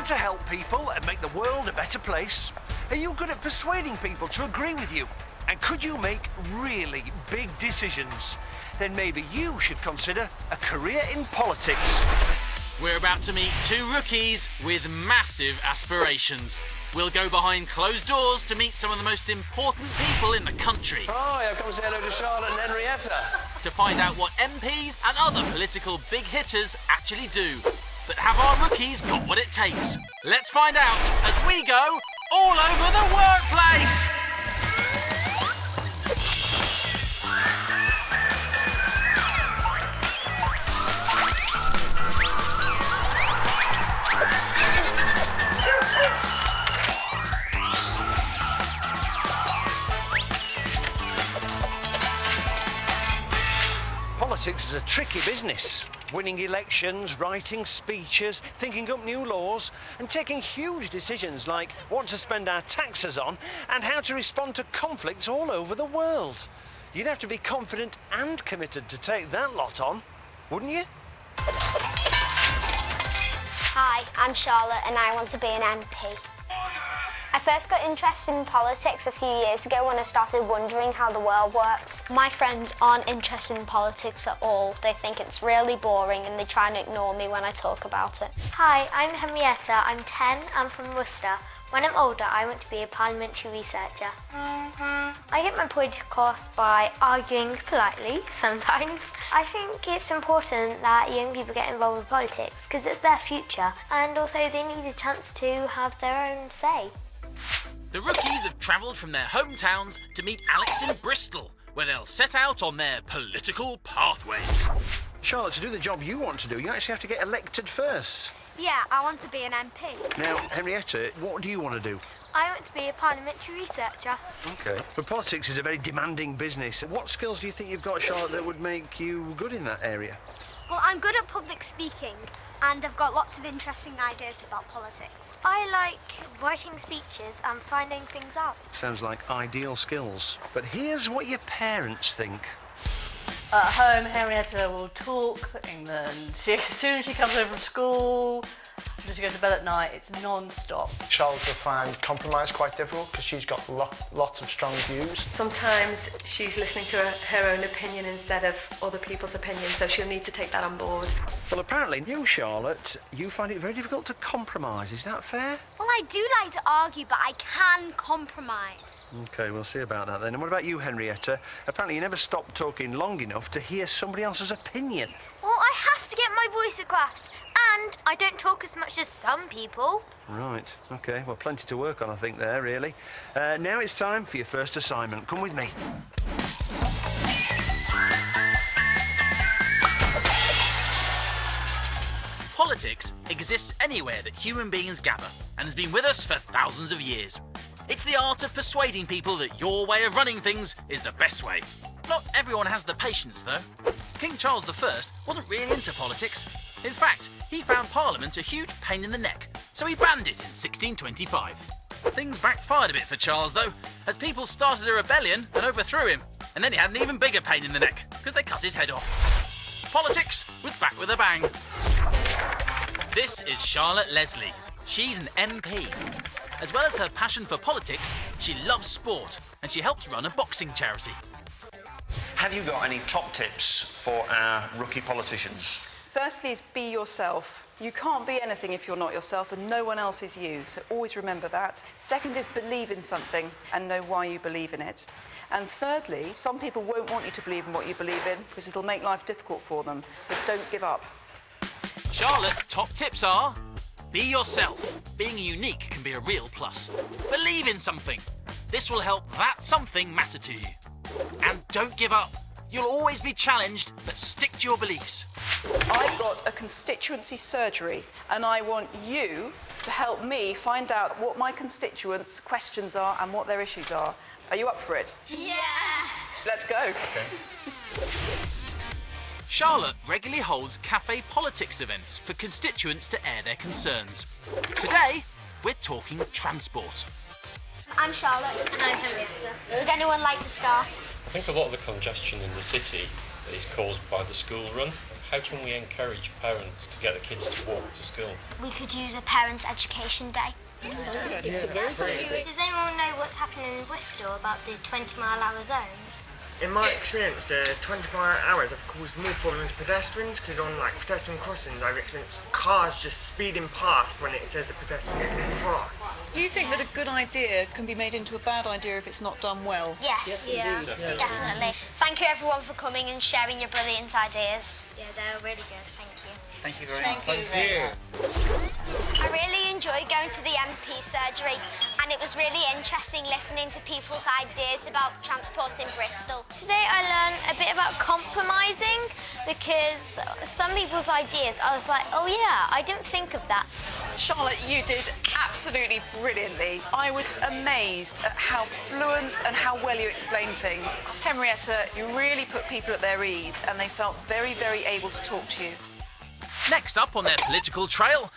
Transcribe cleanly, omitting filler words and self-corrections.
want to help people and make the world a better place? Are you good at persuading people to agree with you? And could you make really big decisions? Then maybe you should consider a career in politics. We're about to meet two rookies with massive aspirations. We'll go behind closed doors to meet some of the most important people in the country. Hi, I've come to say hello to Charlotte and Henrietta. To find out what MPs and other political big hitters actually do. But have our rookies got what it takes? Let's find out as we go all over the workplace! Politics is a tricky business. Winning elections, writing speeches, thinking up new laws, and taking huge decisions like what to spend our taxes on and how to respond to conflicts all over the world. You'd have to be confident and committed to take that lot on, wouldn't you? Hi, I'm Charlotte and I want to be an MP. I first got interested in politics a few years ago when I started wondering how the world works. My friends aren't interested in politics at all. They think it's really boring and they try and ignore me when I talk about it. Hi, I'm Henrietta. I'm 10. I'm from Worcester. When I'm older, I want to be a parliamentary researcher. I get my point across by arguing politely sometimes. I think it's important that young people get involved with politics because it's their future and also they need a chance to have their own say. The rookies have travelled from their hometowns to meet Alex in Bristol, where they'll set out on their political pathways. Charlotte, to do the job you want to do, you actually have to get elected first. Yeah, I want to be an MP. Now, Henrietta, what do you want to do? I want to be a parliamentary researcher. OK. But politics is a very demanding business. What skills do you think you've got, Charlotte, that would make you good in that area? Well, I'm good at public speaking and I've got lots of interesting ideas about politics. I like writing speeches and finding things out. Sounds like ideal skills. But here's what your parents think. At home, Henrietta will talk England. As soon as she comes home from school, she goes to bed at night, it's non-stop. Charlotte will find compromise quite difficult because she's got lots of strong views. Sometimes she's listening to her own opinion instead of other people's opinion, so she'll need to take that on board. Well, apparently, you, Charlotte, you find it very difficult to compromise. Is that fair? Well, I do like to argue, but I can compromise. OK, we'll see about that then. And what about you, Henrietta? Apparently you never stop talking long enough to hear somebody else's opinion. Well, I have to get my voice across, and I don't talk as much as some people. Right, OK. Well, plenty to work on, I think, there, really. Now it's time for your first assignment. Come with me. Politics exists anywhere that human beings gather and has been with us for thousands of years. It's the art of persuading people that your way of running things is the best way. Not everyone has the patience, though. King Charles I wasn't really into politics. In fact, he found Parliament a huge pain in the neck, so he banned it in 1625. Things backfired a bit for Charles, though, as people started a rebellion and overthrew him, and then he had an even bigger pain in the neck, because they cut his head off. Politics was back with a bang. This is Charlotte Leslie. She's an MP. As well as her passion for politics, she loves sport, and she helps run a boxing charity. Have you got any top tips for our rookie politicians? Firstly is be yourself. You can't be anything if you're not yourself, and no one else is you, so always remember that. Second is believe in something and know why you believe in it. And thirdly, some people won't want you to believe in what you believe in because it'll make life difficult for them, so don't give up. Charlotte's top tips are: be yourself. Being unique can be a real plus. Believe in something. This will help that something matter to you. And don't give up. You'll always be challenged, but stick to your beliefs. I've got a constituency surgery, and I want you to help me find out what my constituents' questions are and what their issues are. Are you up for it? Yes! Let's go. Okay. Charlotte regularly holds cafe politics events for constituents to air their concerns. Today, we're talking transport. I'm Charlotte. And I'm Henrietta. Would anyone like to start? I think a lot of the congestion in the city is caused by the school run. How can we encourage parents to get the kids to walk to school? We could use a Parents' Education Day. Does anyone know what's happening in Bristol about the 20-mile-hour zones? In my experience, the 20-mile-hours have caused more problems to pedestrians because on pedestrian crossings I've experienced cars just speeding past when it says the pedestrian can cross. Do you think that a good idea can be made into a bad idea if it's not done well? Yes, definitely. Thank you everyone for coming and sharing your brilliant ideas. Yeah, they're really good, thank you. Thank you very much. Thank you. I really enjoyed going to the MP surgery, and it was really interesting listening to people's ideas about transport in Bristol. Today I learned a bit about compromising because some people's ideas, I was like, oh yeah, I didn't think of that. Charlotte, you did absolutely brilliantly. I was amazed at how fluent and how well you explained things. Henrietta, you really put people at their ease and they felt very, very able to talk to you. Next up on their political trail,